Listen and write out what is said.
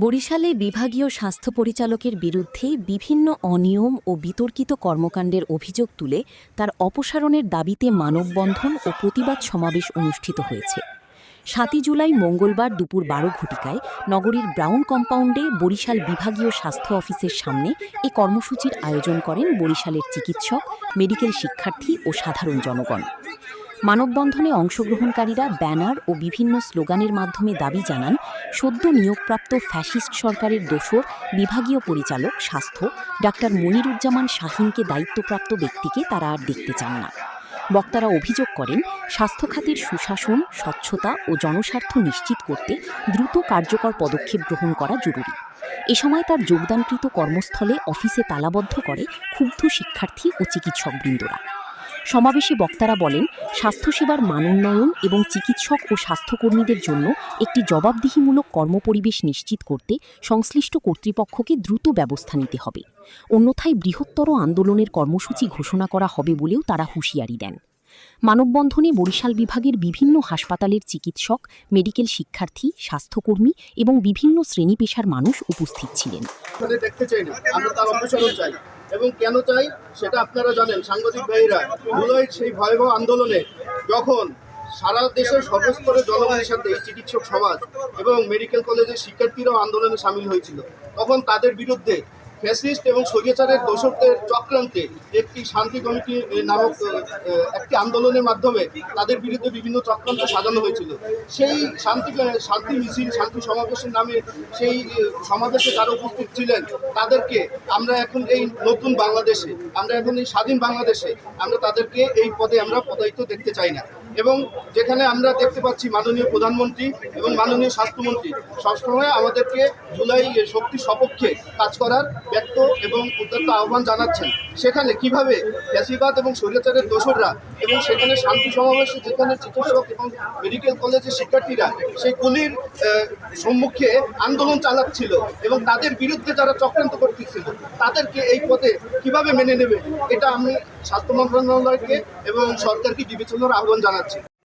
বরিশালে বিভাগীয় স্বাস্থ্য পরিচালকের বিরুদ্ধে বিভিন্ন অনিয়ম ও বিতর্কিত কর্মকাণ্ডের অভিযোগ তুলে তার অপসারণের দাবিতে মানববন্ধন ও প্রতিবাদ সমাবেশ অনুষ্ঠিত হয়েছে। ৭ জুলাই মঙ্গলবার দুপুর ১২ ঘটিকায় নগরীর ব্রাউন কম্পাউন্ডে বরিশাল বিভাগীয় স্বাস্থ্য অফিসের সামনে এ কর্মসূচির আয়োজন করেন বরিশালের চিকিৎসক, মেডিকেল শিক্ষার্থী ও সাধারণ জনগণ। মানববন্ধনে অংশগ্রহণকারীরা ব্যানার ও বিভিন্ন স্লোগানের মাধ্যমে দাবি জানান, সদ্য নিয়োগপ্রাপ্ত ফ্যাসিস্ট সরকারের দোসর বিভাগীয় পরিচালক স্বাস্থ্য ডাক্তার মনিরুজ্জামান শাহীনকে দায়িত্বপ্রাপ্ত ব্যক্তিকে তারা আর দেখতে চান না। বক্তারা অভিযোগ করেন, স্বাস্থ্য খাতের সুশাসন, স্বচ্ছতা ও জনস্বার্থ নিশ্চিত করতে দ্রুত কার্যকর পদক্ষেপ গ্রহণ করা জরুরি। এ সময় তার যোগদানকৃত কর্মস্থলে অফিসে তালাবদ্ধ করে ক্ষুব্ধ শিক্ষার্থী ও চিকিৎসকবৃন্দরা। সমাবেশে বক্তারা বলেন, স্বাস্থ্যসেবার মানোন্নয়ন এবং চিকিৎসক ও স্বাস্থ্যকর্মীদের জন্য একটি জবাবদিহিমূলক কর্মপরিবেশ নিশ্চিত করতে সংশ্লিষ্ট কর্তৃপক্ষকে দ্রুত ব্যবস্থা নিতে হবে। অন্যথায় বৃহত্তর আন্দোলনের কর্মসূচি ঘোষণা করা হবে বলেও তারা হুঁশিয়ারি দেন। মানববন্ধনে বরিশাল বিভাগের বিভিন্ন হাসপাতালের চিকিৎসক, মেডিকেল শিক্ষার্থী, স্বাস্থ্যকর্মী এবং বিভিন্ন শ্রেণী পেশার মানুষ উপস্থিত ছিলেন। দেখতে চাই না, আমরা তার অপসারণ চাই। এবং কেন চাই সেটা আপনারা জানেন। সাংবাদিক ভাইরা জুলাই সেই ভয়াবহ আন্দোলনে যখন সারা দেশের সর্বস্তরের জনগণের সাথে এই চিকিৎসক সমাজ এবং মেডিকেল কলেজের শিক্ষার্থীরাও আন্দোলনে সামিল হয়েছিল, তখন তাদের বিরুদ্ধে ফ্যাসিস্ট এবং স্বৈরাচারের দোসরদের চক্রান্তে একটি শান্তি কমিটি নামক একটি আন্দোলনের মাধ্যমে তাদের বিরুদ্ধে বিভিন্ন চক্রান্ত সাজানো হয়েছিল। সেই শান্তি মিছিল, শান্তি সমাবেশের নামে সেই সমাবেশে যারা উপস্থিত ছিলেন তাদেরকে আমরা এখন এই নতুন বাংলাদেশে, আমরা এখন এই স্বাধীন বাংলাদেশে আমরা তাদেরকে এই পদে আমরা পদায়িত দেখতে চাই না। এবং যেখানে আমরা দেখতে পাচ্ছি মাননীয় প্রধানমন্ত্রী এবং মাননীয় স্বাস্থ্যমন্ত্রী সবসময় আমাদেরকে জুলাই শক্তির সপক্ষে কাজ করার ব্যক্ত এবং উদ্যত আহ্বান জানাচ্ছেন, সেখানে কিভাবে ফ্যাসিবাদ এবং স্বৈরাচারের দোসররা এবং সেখানে শান্তি সমাবেশে যেখানে চিকিৎসক এবং মেডিকেল কলেজের শিক্ষার্থীরা সেই গুলির সম্মুখে আন্দোলন চালাচ্ছিল এবং তাদের বিরুদ্ধে যারা চক্রান্ত করতেছিল তাদেরকে এই পদে কিভাবে মেনে নেবে, এটা আমি স্বাস্থ্য মন্ত্রণালয়কে এবং সরকারকে বিবেচনার আহ্বান জানাচ্ছি।